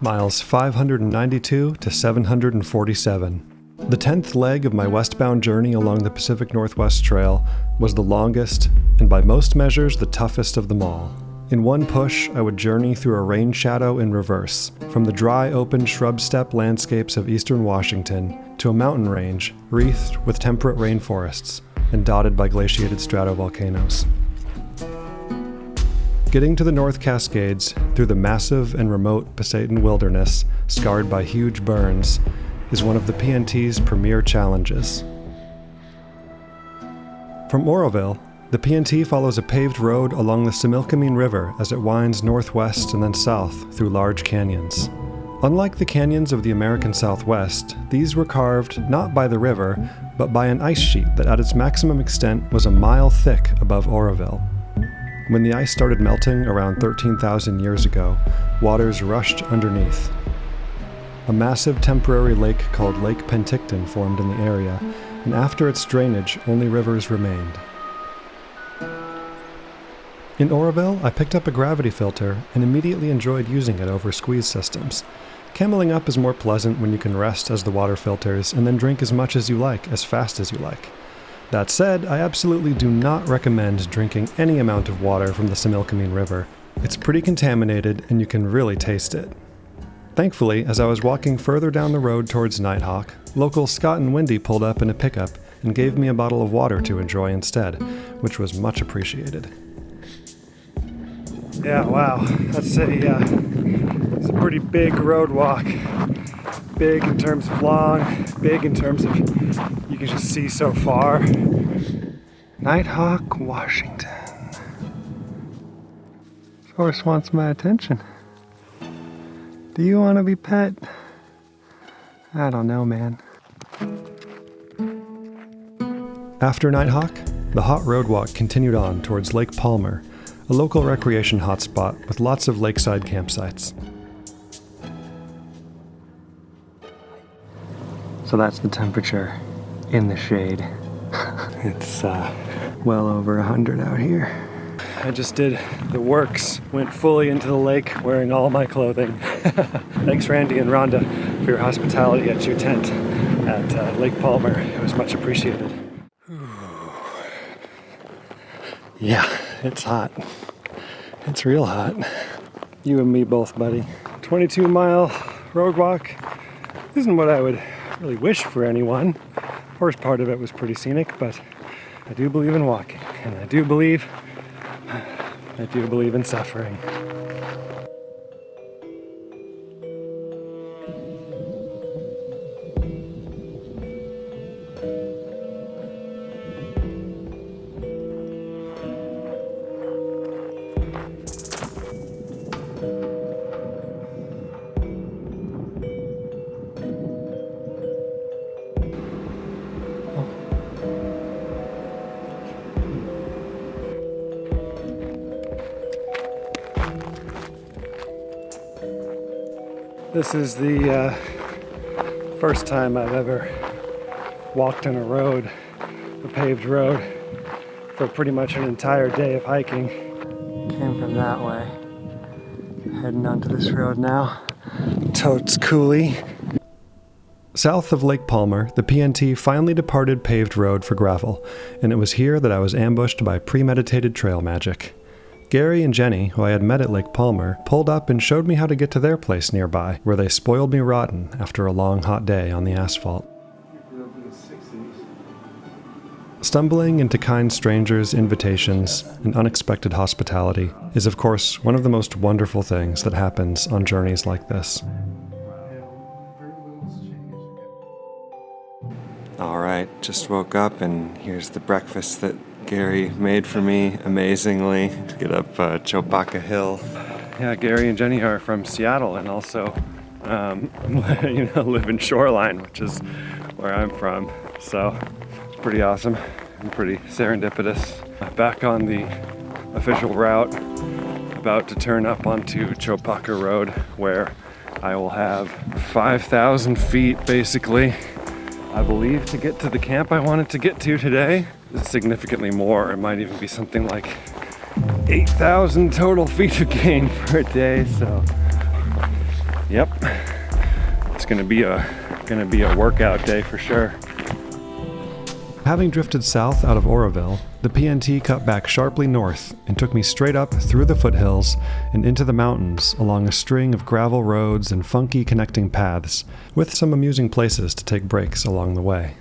miles 592 to 747. The 10th leg of my westbound journey along the Pacific Northwest Trail was the longest and by most measures the toughest of them all. In one push, I would journey through a rain shadow in reverse, from the dry, open shrub steppe landscapes of eastern Washington to a mountain range wreathed with temperate rainforests and dotted by glaciated stratovolcanoes. Getting to the North Cascades through the massive and remote Pasayten wilderness, scarred by huge burns, is one of the PNT's premier challenges. From Oroville, the PNT follows a paved road along the Similkameen River as it winds northwest and then south through large canyons. Unlike the canyons of the American Southwest, these were carved not by the river, but by an ice sheet that at its maximum extent was a mile thick above Oroville. When the ice started melting around 13,000 years ago, waters rushed underneath. A massive temporary lake called Lake Penticton formed in the area, and after its drainage, only rivers remained. In Oroville, I picked up a gravity filter and immediately enjoyed using it over squeeze systems. Cameling up is more pleasant when you can rest as the water filters and then drink as much as you like, as fast as you like. That said, I absolutely do not recommend drinking any amount of water from the Similkameen River. It's pretty contaminated and you can really taste it. Thankfully, as I was walking further down the road towards Nighthawk, local Scott and Wendy pulled up in a pickup and gave me a bottle of water to enjoy instead, which was much appreciated. Yeah, wow, it's a pretty big road walk. Big in terms of long, big in terms of you can just see so far. Nighthawk, Washington. This horse wants my attention. Do you want to be pet? I don't know, man. After Nighthawk, the hot road walk continued on towards Lake Palmer, a local recreation hotspot with lots of lakeside campsites. So that's the temperature in the shade. It's well over 100 out here. I just did the works, went fully into the lake wearing all my clothing. Thanks Randy and Rhonda for your hospitality at your tent at Lake Palmer. It was much appreciated. Yeah, it's hot. It's real hot. You and me both, buddy. 22-mile road walk isn't what I would really wish for anyone. First part of it was pretty scenic, but I do believe in walking, and I do believe in suffering. This is the first time I've ever walked on a paved road, for pretty much an entire day of hiking. Came from that way. Heading onto this road now. Totes coolie. South of Lake Palmer, the PNT finally departed paved road for gravel, and it was here that I was ambushed by premeditated trail magic. Gary and Jenny, who I had met at Lake Palmer, pulled up and showed me how to get to their place nearby, where they spoiled me rotten after a long, hot day on the asphalt. Stumbling into kind strangers' invitations and unexpected hospitality is, of course, one of the most wonderful things that happens on journeys like this. All right, just woke up and here's the breakfast that Gary made for me amazingly to get up Chopaka Hill. Yeah, Gary and Jenny are from Seattle and also live in Shoreline, which is where I'm from. So it's pretty awesome and pretty serendipitous. Back on the official route, about to turn up onto Chopaka Road, where I will have 5,000 feet basically, I believe, to get to the camp I wanted to get to today. It's significantly more. It might even be something like 8,000 total feet of gain for a day. So Yep, it's gonna be a workout day for sure. Having drifted south out of Oroville, the PNT cut back sharply north and took me straight up through the foothills and into the mountains along a string of gravel roads and funky connecting paths, with some amusing places to take breaks along the way.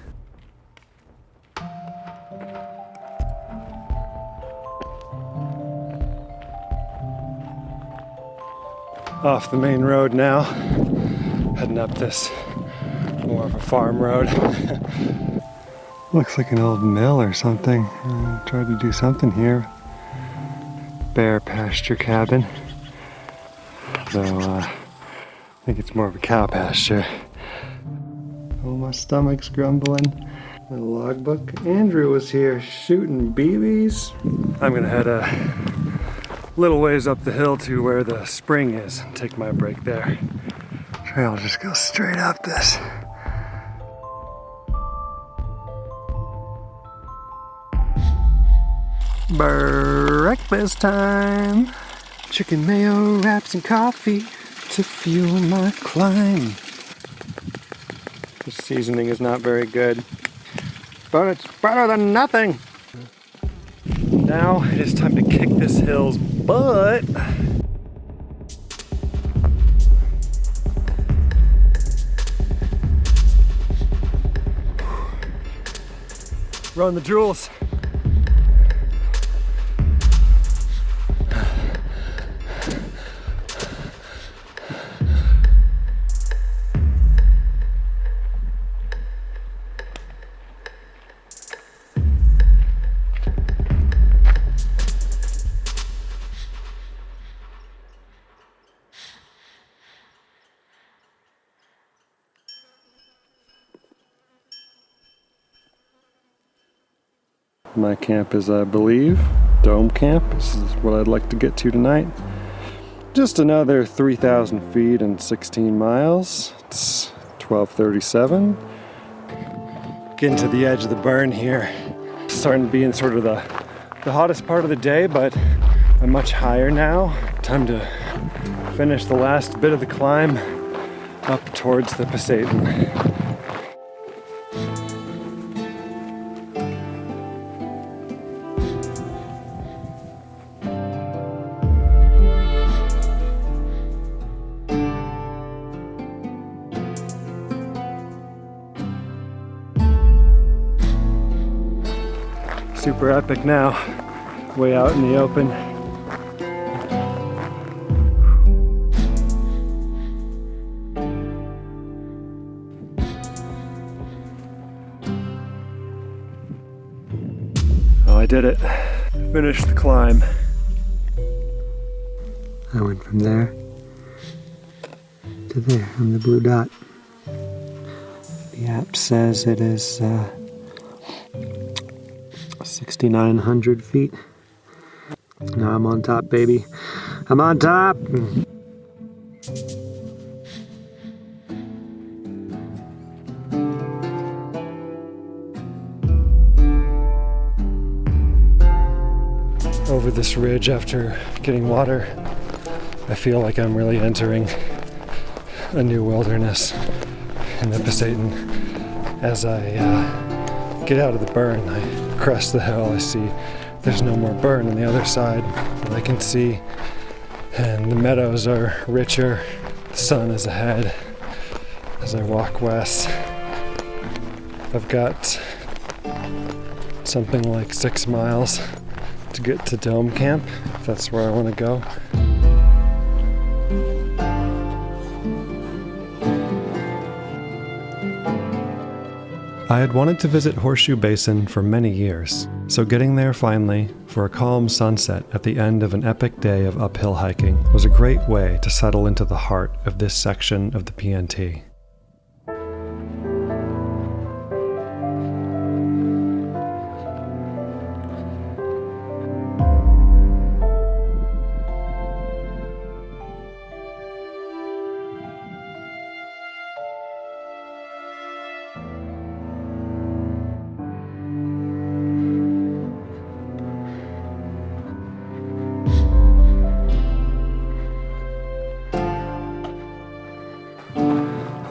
Off the main road now, heading up this more of a farm road. Looks like an old mill or something. Tried to do something here. Bear pasture cabin. Though I think it's more of a cow pasture. Oh, my stomach's grumbling. My logbook. Andrew was here shooting BBs. I'm gonna head a little ways up the hill to where the spring is and take my break there. Trail just goes straight up this. Breakfast time! Chicken mayo wraps and coffee to fuel my climb. The seasoning is not very good, but it's better than nothing. Now it is time to kick this hill's butt. Run the jewels. My camp is, I believe, Dome Camp. This is what I'd like to get to tonight. Just another 3,000 feet and 16 miles. It's 12:37. Getting to the edge of the burn here. Starting to be in sort of the hottest part of the day, but I'm much higher now. Time to finish the last bit of the climb up towards the Pasayten. Super epic now, way out in the open. Oh, I did it. Finished the climb. I went from there to there on the blue dot. The app says it is 6,900 feet. Now I'm on top, baby. I'm on top! Over this ridge after getting water, I feel like I'm really entering a new wilderness in the Pasayten. As I get out of the burn, I crest the hill. I see there's no more burn on the other side that I can see, and the meadows are richer. The sun is ahead as I walk west. I've got something like 6 miles to get to Dome Camp, if that's where I want to go. I had wanted to visit Horseshoe Basin for many years, so getting there finally, for a calm sunset at the end of an epic day of uphill hiking, was a great way to settle into the heart of this section of the PNT.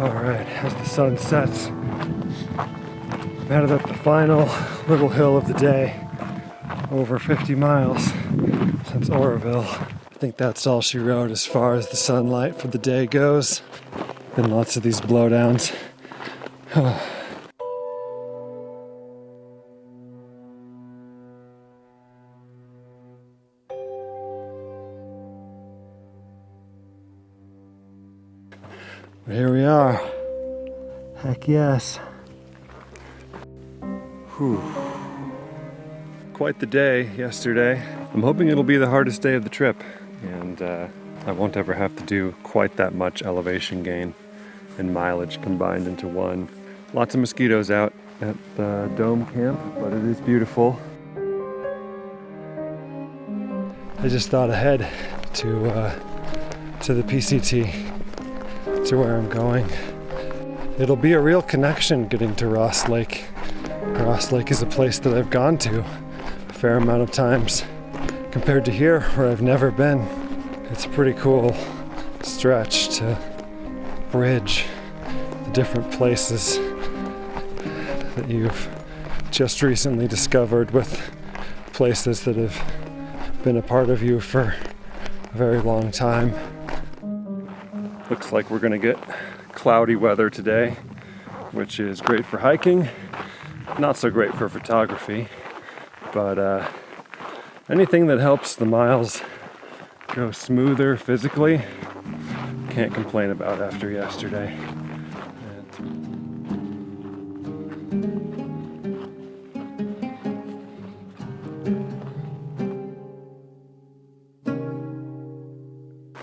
Alright, as the sun sets, I'm headed up the final little hill of the day, over 50 miles since Oroville. I think that's all she wrote as far as the sunlight for the day goes. Been lots of these blowdowns. Here we are. Heck yes. Whew. Quite the day yesterday. I'm hoping it'll be the hardest day of the trip, and I won't ever have to do quite that much elevation gain and mileage combined into one. Lots of mosquitoes out at the Dome Camp, but it is beautiful. I just thought ahead to the PCT, to where I'm going. It'll be a real connection getting to Ross Lake. Ross Lake is a place that I've gone to a fair amount of times compared to here, where I've never been. It's a pretty cool stretch to bridge the different places that you've just recently discovered with places that have been a part of you for a very long time. Looks like we're gonna get cloudy weather today, which is great for hiking, not so great for photography, but anything that helps the miles go smoother physically, can't complain about after yesterday.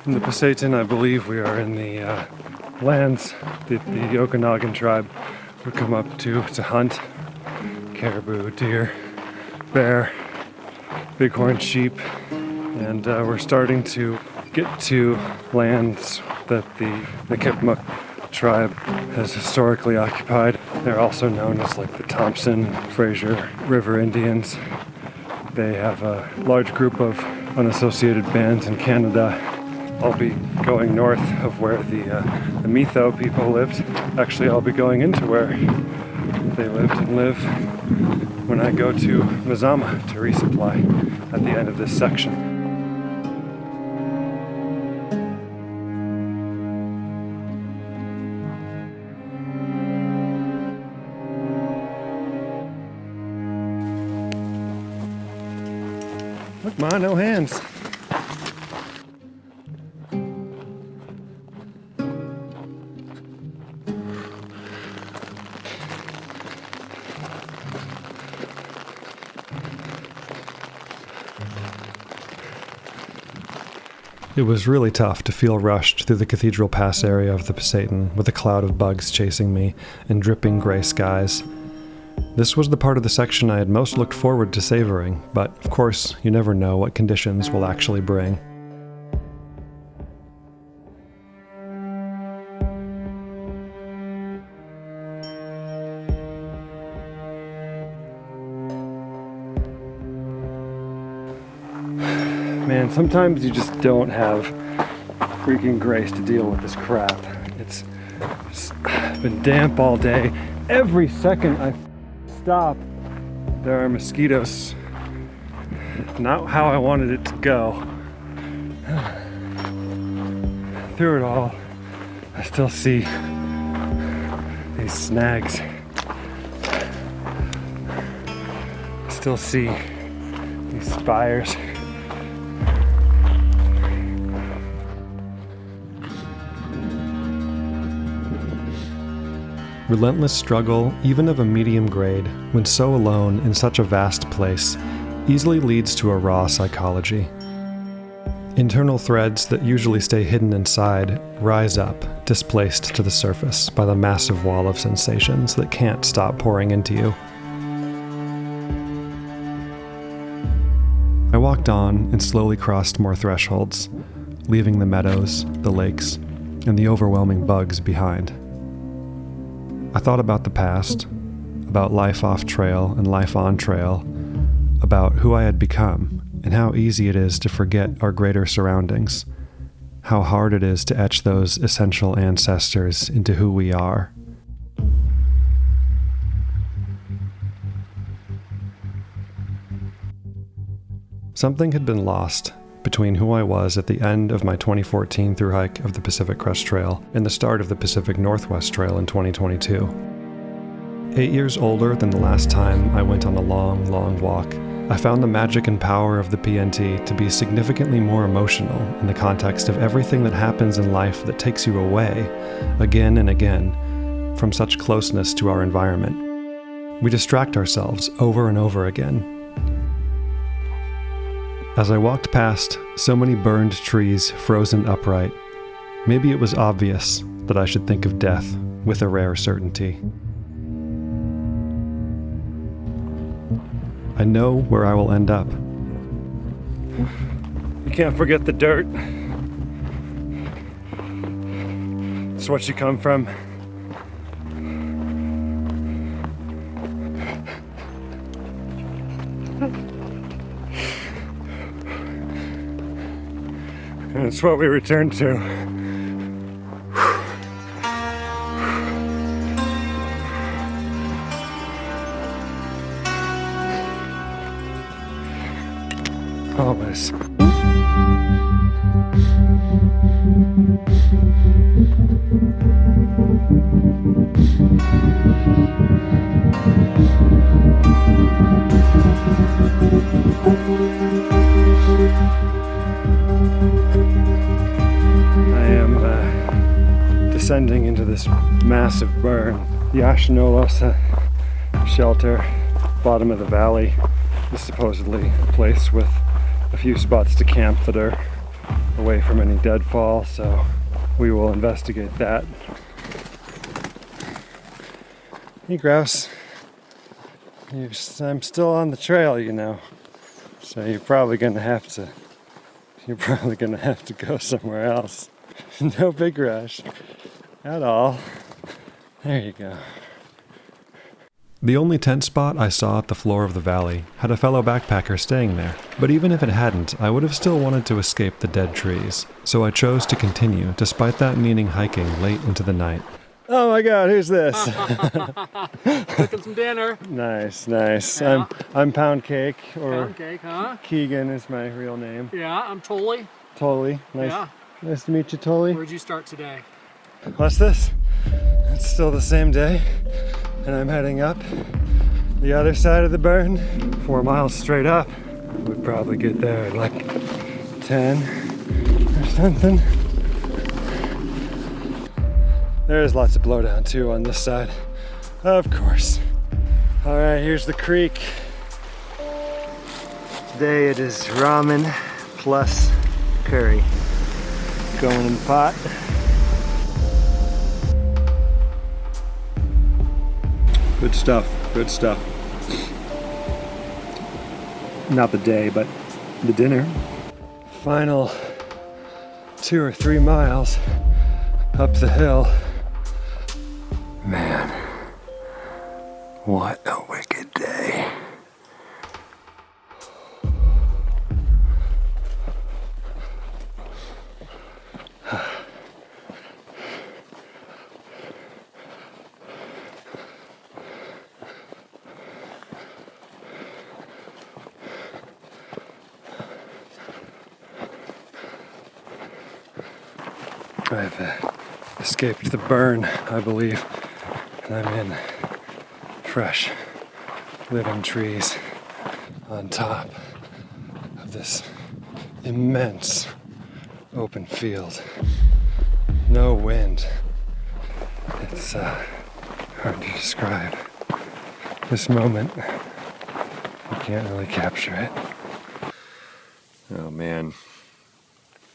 In the Pasayten, I believe we are in the lands that the Okanagan tribe would come up to hunt caribou, deer, bear, bighorn sheep, and we're starting to get to lands that the Kipmuk tribe has historically occupied. They're also known as like the Thompson, Fraser River Indians. They have a large group of unassociated bands in Canada. I'll be going north of where the Metho people lived. Actually, I'll be going into where they lived and live when I go to Mazama to resupply at the end of this section. Look, Ma, no hands. It was really tough to feel rushed through the Cathedral Pass area of the Pasayten with a cloud of bugs chasing me and dripping gray skies. This was the part of the section I had most looked forward to savoring, but of course, you never know what conditions will actually bring. Man, sometimes you just don't have freaking grace to deal with this crap. It's been damp all day. Every second I stop, there are mosquitoes. Not how I wanted it to go. Through it all, I still see these snags. I still see these spires. Relentless struggle, even of a medium grade, when so alone in such a vast place, easily leads to a raw psychology. Internal threads that usually stay hidden inside rise up, displaced to the surface by the massive wall of sensations that can't stop pouring into you. I walked on and slowly crossed more thresholds, leaving the meadows, the lakes, and the overwhelming bugs behind. I thought about the past, about life off trail and life on trail, about who I had become and how easy it is to forget our greater surroundings, how hard it is to etch those essential ancestors into who we are. Something had been lost between who I was at the end of my 2014 thru hike of the Pacific Crest Trail and the start of the Pacific Northwest Trail in 2022. 8 years older than the last time I went on a long walk, I found the magic and power of the PNT to be significantly more emotional in the context of everything that happens in life that takes you away, again and again, from such closeness to our environment. We distract ourselves over and over again. As I walked past so many burned trees frozen upright, maybe it was obvious that I should think of death with a rare certainty. I know where I will end up. You can't forget the dirt. It's what you come from. And it's what we return to. Always. Descending into this massive burn, the Ashnolosa shelter, bottom of the valley, is supposedly a place with a few spots to camp that are away from any deadfall, so we will investigate that. Hey grouse, I'm still on the trail, you know, so you're probably gonna have to go somewhere else. No big rush at all. There you go. The only tent spot I saw at the floor of the valley had a fellow backpacker staying there, but even if it hadn't, I would have still wanted to escape the dead trees, so I chose to continue, despite that meaning hiking late into the night. Oh my god, who's this? Cooking some dinner. Nice. Yeah. I'm Pound Cake, or Pound Cake, huh? Keegan is my real name. Yeah, I'm Tolly. Tolly, nice. Yeah. Nice to meet you, Tolly. Where'd you start today? What's this? It's still the same day, and I'm heading up the other side of the burn, 4 miles straight up. We'd probably get there at like 10 or something. There is lots of blowdown too on this side, of course. All right, here's the creek. Today it is ramen plus curry going in the pot. Good stuff. Not the day, but the dinner. Final 2 or 3 miles up the hill. Man, what a wicked day. I've escaped the burn, I believe, and I'm in fresh, living trees on top of this immense open field. No wind. It's hard to describe. This moment, you can't really capture it. Oh man,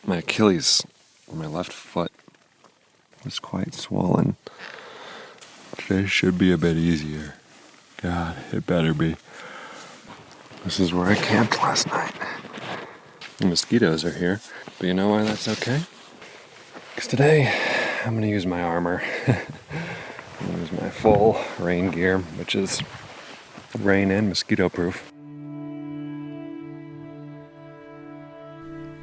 my Achilles on my left foot was quite swollen. Today should be a bit easier. God, it better be. This is where I camped last night. The mosquitoes are here, but you know why that's okay? Because today I'm going to use my armor. I'm going to use my full rain gear, which is rain and mosquito proof.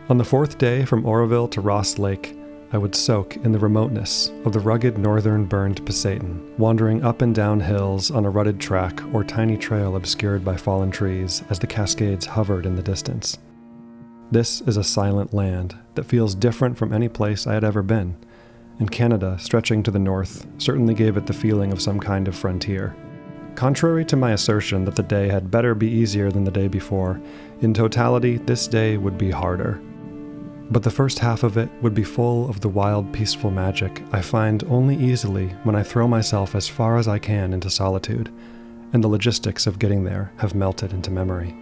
On the fourth day from Oroville to Ross Lake, I would soak in the remoteness of the rugged northern burned Pasayten, wandering up and down hills on a rutted track or tiny trail obscured by fallen trees as the Cascades hovered in the distance. This is a silent land that feels different from any place I had ever been, and Canada, stretching to the north, certainly gave it the feeling of some kind of frontier. Contrary to my assertion that the day had better be easier than the day before, in totality, this day would be harder. But the first half of it would be full of the wild, peaceful magic I find only easily when I throw myself as far as I can into solitude, and the logistics of getting there have melted into memory.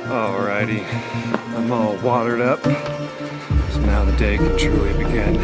Alrighty, I'm all watered up, so now the day can truly begin.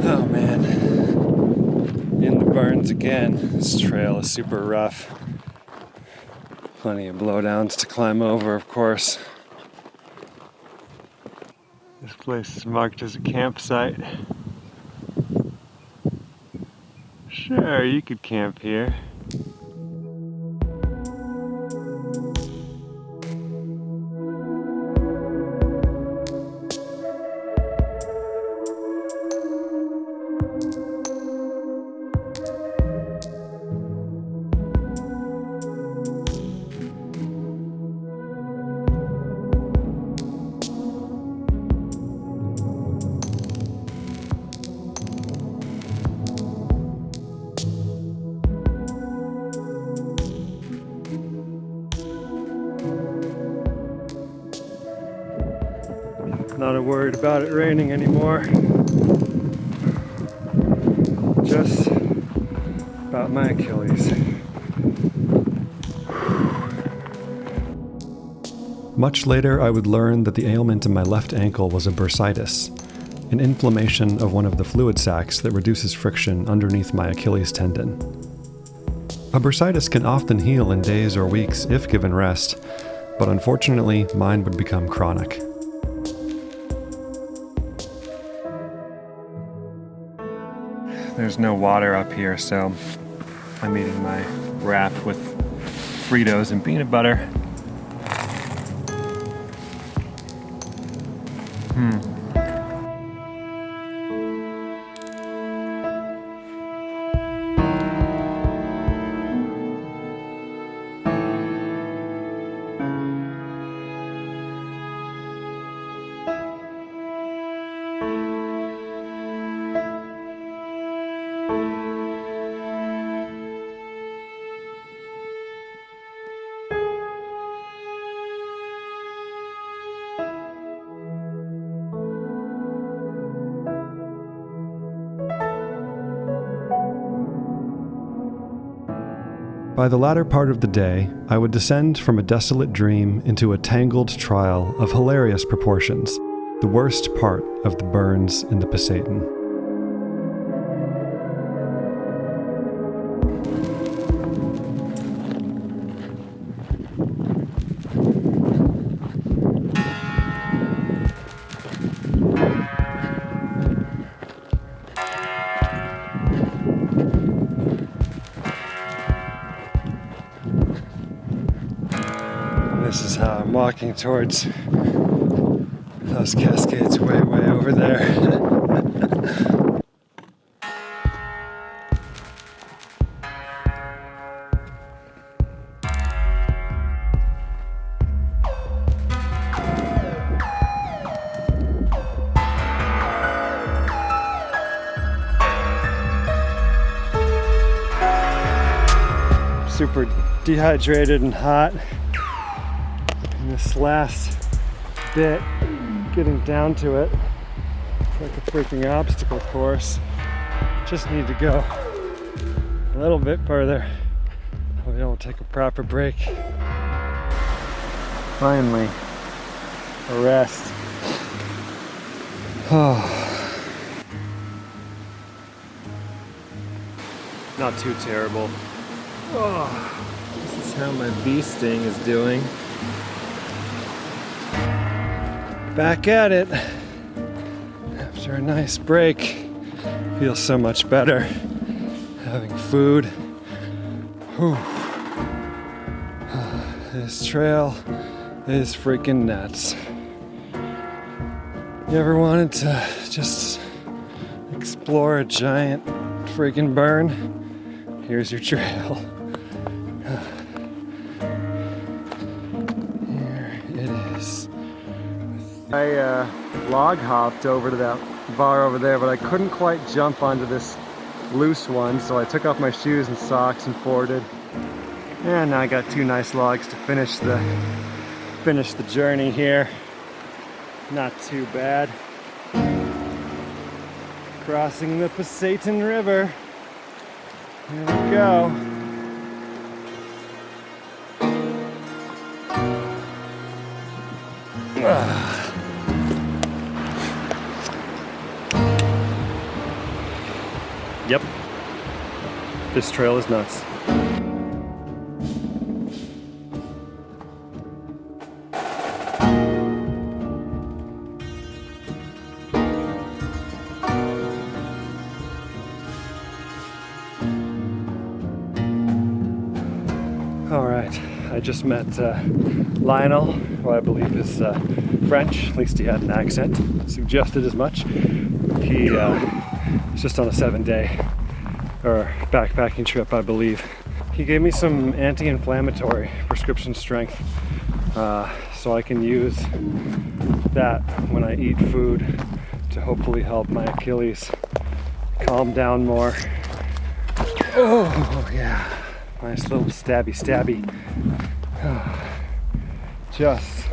Oh man, in the burns again. This trail is super rough. Plenty of blowdowns to climb over, of course. This place is marked as a campsite. Sure, you could camp here. Not worried about it raining anymore. Just about my Achilles. Much later, I would learn that the ailment in my left ankle was a bursitis, an inflammation of one of the fluid sacs that reduces friction underneath my Achilles tendon. A bursitis can often heal in days or weeks if given rest, but unfortunately, mine would become chronic. There's no water up here, so I'm eating my wrap with Fritos and peanut butter. By the latter part of the day, I would descend from a desolate dream into a tangled trial of hilarious proportions, the worst part of the burns in the Pasayten. This is how I'm walking towards those Cascades way over there. Super dehydrated and hot. And this last bit, getting down to it, it's like a freaking obstacle course. Just need to go a little bit further. We don't take a proper break. Finally, a rest. Oh. Not too terrible. Oh, this is how my bee sting is doing. Back at it after a nice break. Feels so much better having food. Whew. This trail is freaking nuts. You ever wanted to just explore a giant freaking burn? Here's your trail. Here it is. I log hopped over to that bar over there, but I couldn't quite jump onto this loose one, so I took off my shoes and socks and forded. And now I got two nice logs to finish the journey here. Not too bad. Crossing the Pasayten River. Here we go. Yep. This trail is nuts. All right, I just met Lionel, who I believe is French, at least he had an accent, suggested as much. He was just on a 7-day or backpacking trip, I believe. He gave me some anti-inflammatory prescription strength, so I can use that when I eat food to hopefully help my Achilles calm down more. Oh yeah. Nice little stabby. Just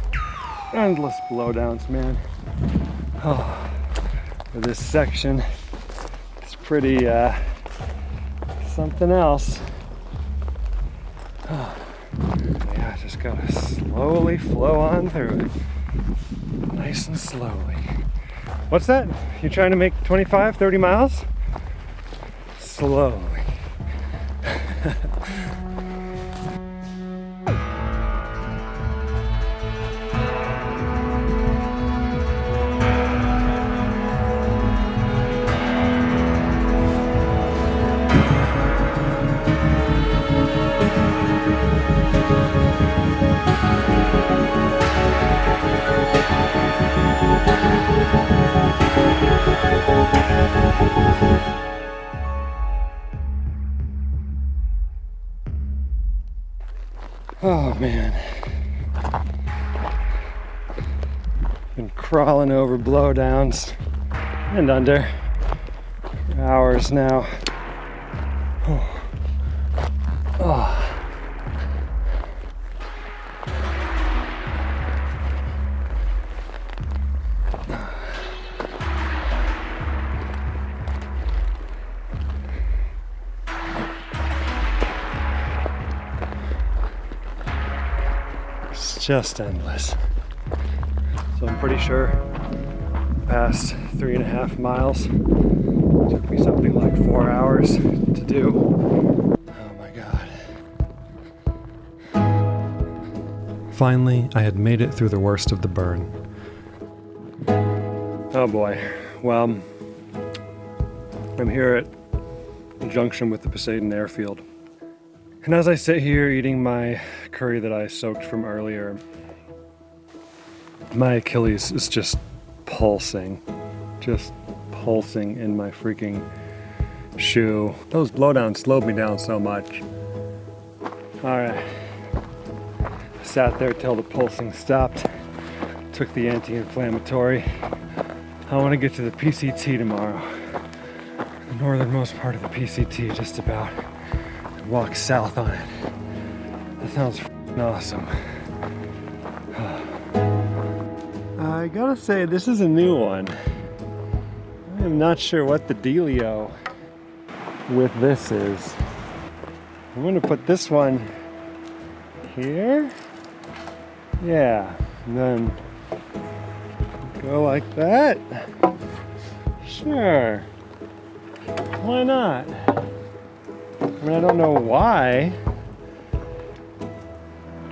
endless blowdowns, man. Oh, this section is pretty something else. Oh, yeah, just gotta slowly flow on through it. Nice and slowly. What's that? You trying to make 25, 30 miles? Slowly. Oh man, been crawling over blowdowns and under for hours now. Oh. Oh. just endless. So I'm pretty sure past 3.5 miles took me something like 4 hours to do. Oh my God. Finally, I had made it through the worst of the burn. Oh boy. Well, I'm here at the junction with the Pasayten airfield. And as I sit here eating my curry that I soaked from earlier, my Achilles is just pulsing in my freaking shoe. Those blowdowns slowed me down so much. Alright. Sat there till the pulsing stopped. Took the anti-inflammatory. I want to get to the PCT tomorrow. The northernmost part of the PCT, just about. And walk south on it. That sounds awesome. I gotta say, this is a new one. I am not sure what the dealio with this is. I'm gonna put this one here. Yeah, and then go like that. Sure. Why not? I mean, I don't know why,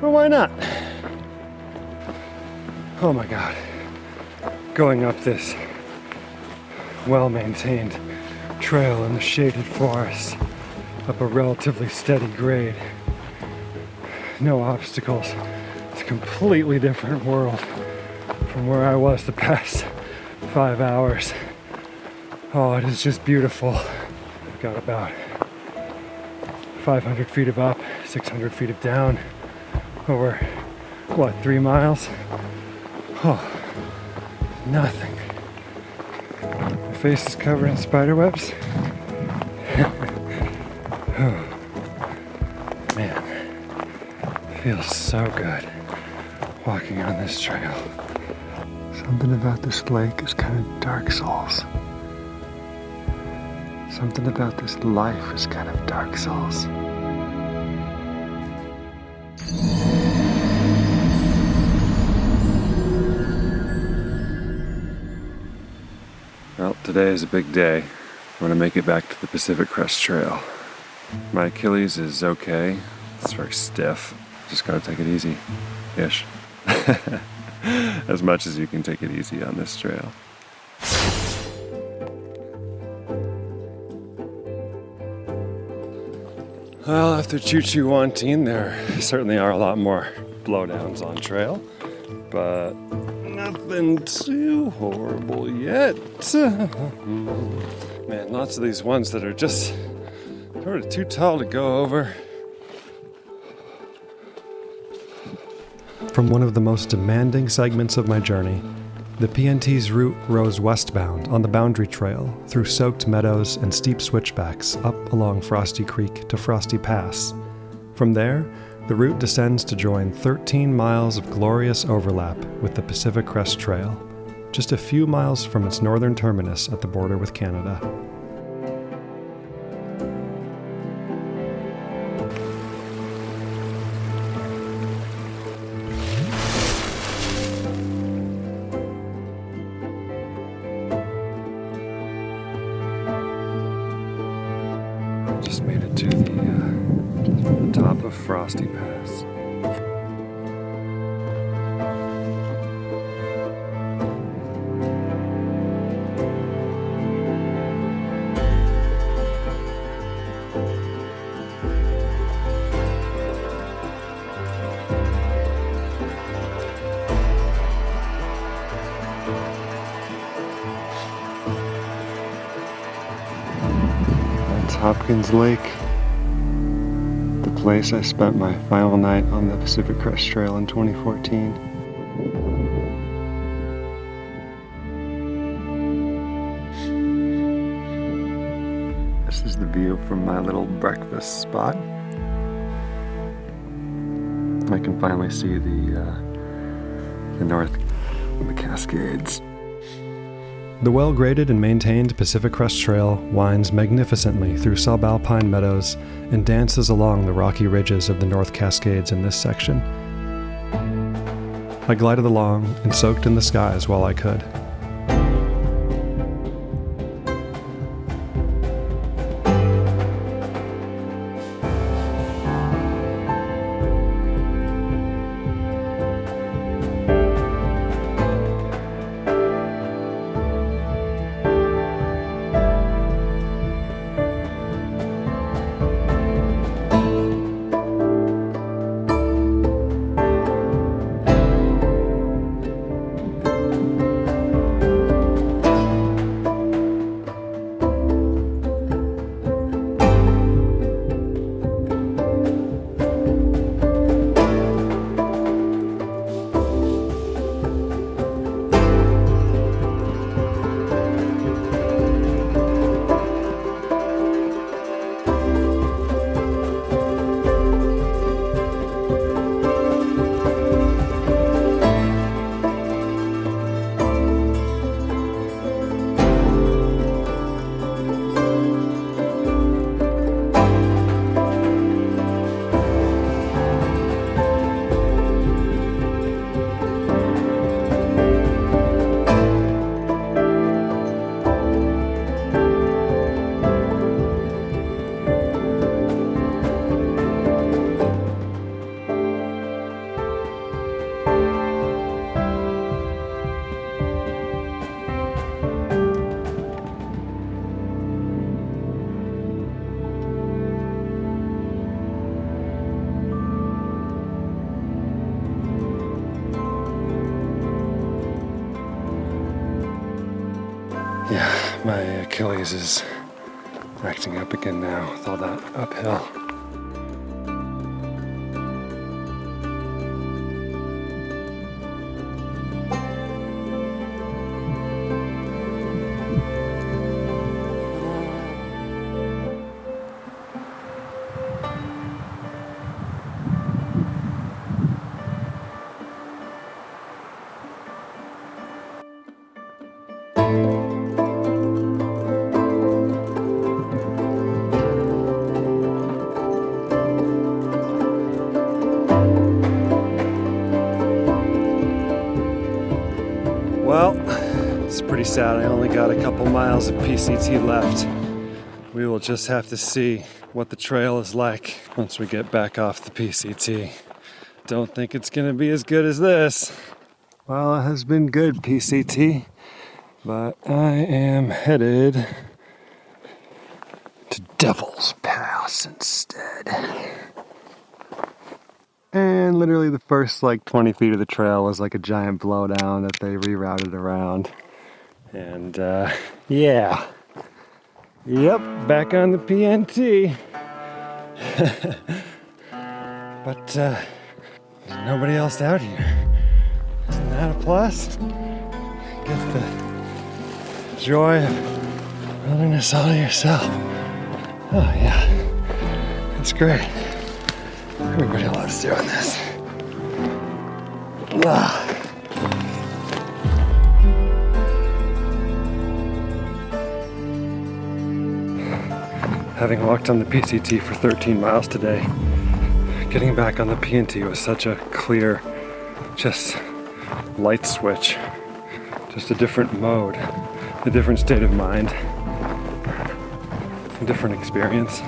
but why not? Oh my God. Going up this well-maintained trail in the shaded forest, up a relatively steady grade. No obstacles. It's a completely different world from where I was the past 5 hours. Oh, it is just beautiful. I've got about 500 feet of up, 600 feet of down, over, 3 miles? Oh, nothing. My face is covered in spider webs. Oh, man, feels so good walking on this trail. Something about this lake is kind of Dark Souls. Something about this life is kind of Dark Souls. Well, today is a big day. I'm gonna make it back to the Pacific Crest Trail. My Achilles is okay. It's very stiff. Just gotta take it easy-ish. As much as you can take it easy on this trail. Well, after Choo-Choo Wanteen, there certainly are a lot more blowdowns on trail, but nothing too horrible yet. Man, lots of these ones that are just sort of too tall to go over. From one of the most demanding segments of my journey, the PNT's route rose westbound on the Boundary Trail through soaked meadows and steep switchbacks up along Frosty Creek to Frosty Pass. From there, the route descends to join 13 miles of glorious overlap with the Pacific Crest Trail, just a few miles from its northern terminus at the border with Canada. Just made it to the top of Frosty Pass. Hopkins Lake, the place I spent my final night on the Pacific Crest Trail in 2014. This is the view from my little breakfast spot. I can finally see the North Cascades. The well-graded and maintained Pacific Crest Trail winds magnificently through subalpine meadows and dances along the rocky ridges of the North Cascades in this section. I glided along and soaked in the skies while I could. Yeah, my Achilles is acting up again now with all that uphill. Well, it's pretty sad. I only got a couple miles of PCT left. We will just have to see what the trail is like once we get back off the PCT. Don't think it's gonna be as good as this. Well, it has been good, PCT, but I am headed to Devil's Pass instead. And literally the first 20 feet of the trail was like a giant blowdown that they rerouted around. And yeah. Yep, back on the PNT. But there's nobody else out here. Isn't that a plus? Get the joy of wilderness all to yourself. Oh yeah, it's great. Everybody loves doing this. Having walked on the PCT for 13 miles today, getting back on the PNT was such a clear, just light switch. Just a different mode, a different state of mind, a different experience.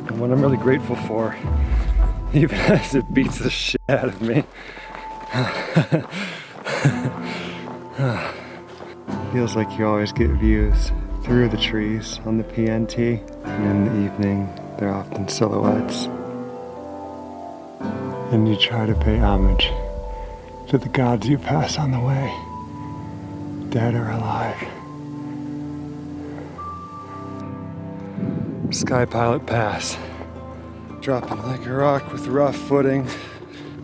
And what I'm really grateful for, even as it beats the shit out of me, feels like you always get views through the trees on the PNT, and in the evening they're often silhouettes. And you try to pay homage to the gods you pass on the way, dead or alive. Sky Pilot Pass. Dropping like a rock with rough footing.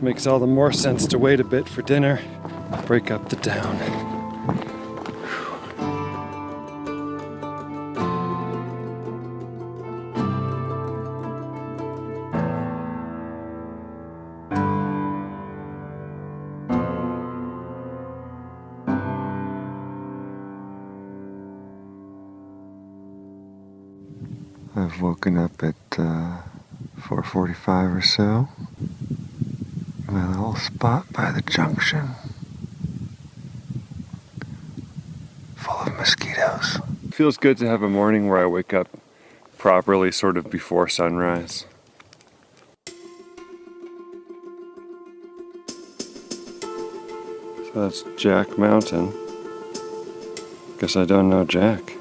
Makes all the more sense to wait a bit for dinner. Break up the down. I've woken up at 4:45 or so. My little spot by the junction. Full of mosquitoes. Feels good to have a morning where I wake up properly sort of before sunrise. So that's Jack Mountain. Guess I don't know Jack.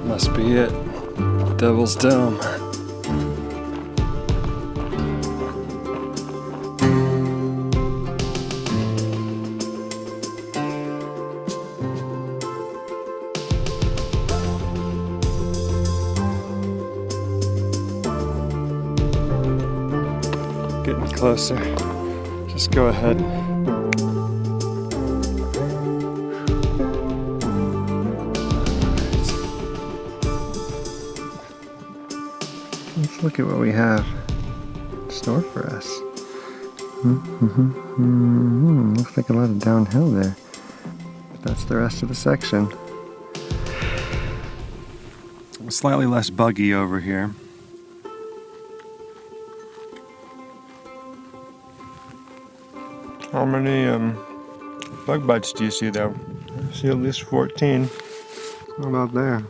Must be it. Devil's Dome. Getting closer. Just go ahead. Let's look at what we have in store for us. Looks like a lot of downhill there. But that's the rest of the section. Slightly less buggy over here. How many bug bites do you see there? I see at least 14. How about there?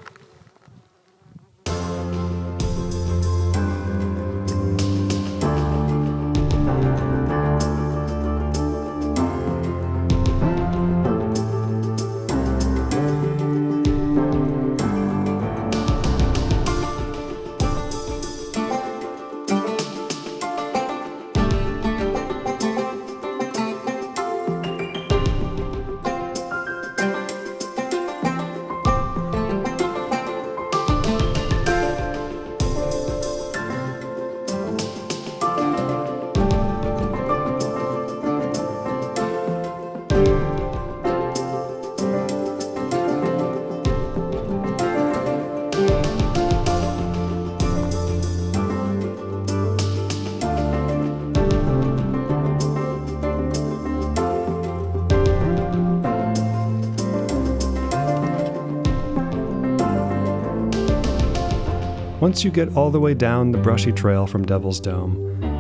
Once you get all the way down the brushy trail from Devil's Dome,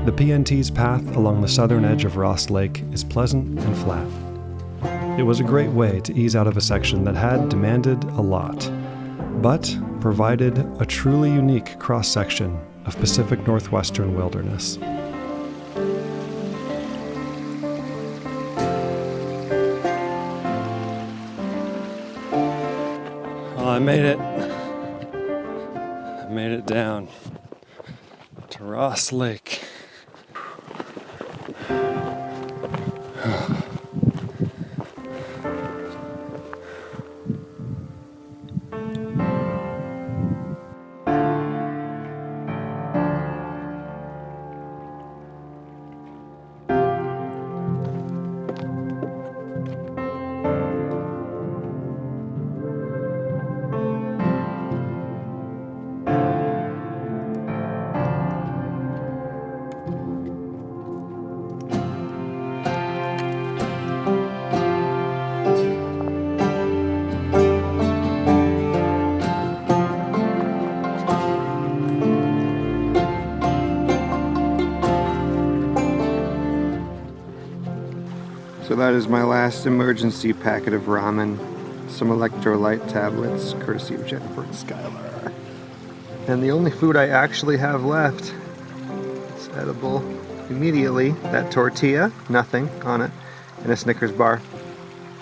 the PNT's path along the southern edge of Ross Lake is pleasant and flat. It was a great way to ease out of a section that had demanded a lot, but provided a truly unique cross-section of Pacific Northwestern wilderness. Well, I made it. Made it down to Ross Lake. So that is my last emergency packet of ramen, some electrolyte tablets, courtesy of Jennifer and Skylar. And the only food I actually have left, it's edible immediately, that tortilla, nothing on it, and a Snickers bar.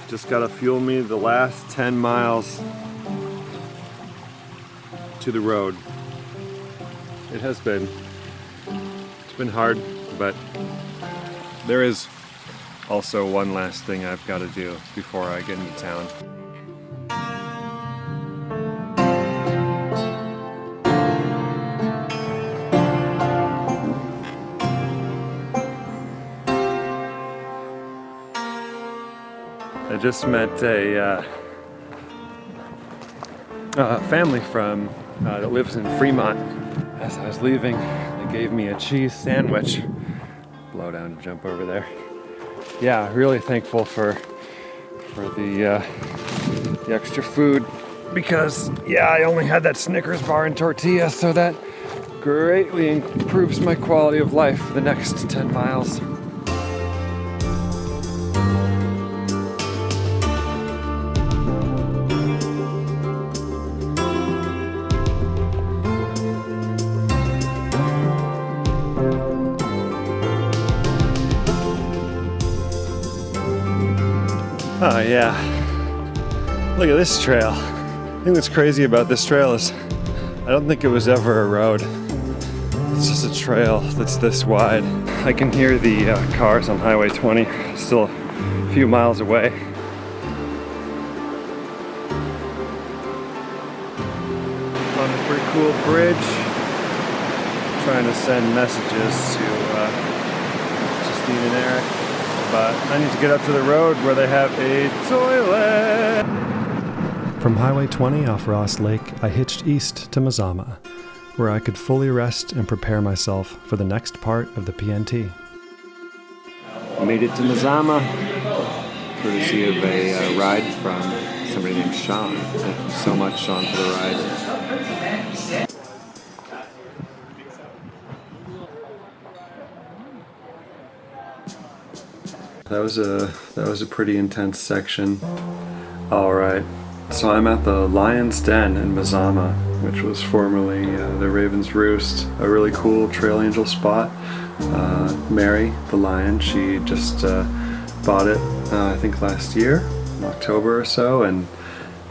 Just gotta fuel me the last 10 miles to the road. It's been hard, but there is also one last thing I've got to do before I get into town. I just met a family from that lives in Fremont. As I was leaving, they gave me a cheese sandwich. Blow down and jump over there. Yeah, really thankful for the extra food because yeah, I only had that Snickers bar and tortilla, so that greatly improves my quality of life for the next 10 miles. Oh yeah, look at this trail. I think what's crazy about this trail is I don't think it was ever a road. It's just a trail that's this wide. I can hear the cars on Highway 20 still a few miles away. On a pretty cool bridge, trying to send messages to Justine and Eric. But I need to get up to the road where they have a toilet. From Highway 20 off Ross Lake, I hitched east to Mazama, where I could fully rest and prepare myself for the next part of the PNT. Made it to Mazama, courtesy of a ride from somebody named Sean. Thank you so much, Sean, for the ride. That was a pretty intense section. All right, so I'm at the Lion's Den in Mazama, which was formerly the Raven's Roost, a really cool trail angel spot. Mary, the lion, she just bought it, I think last year, in October or so, and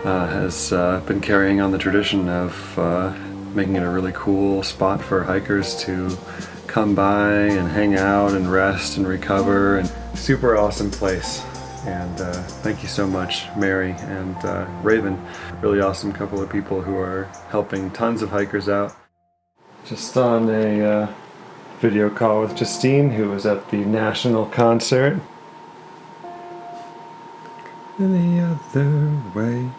has been carrying on the tradition of making it a really cool spot for hikers to come by and hang out and rest and recover. And super awesome place. And thank you so much, Mary and Raven. Really awesome couple of people who are helping tons of hikers out. Just on a video call with Justine, who was at the national concert. And the other way.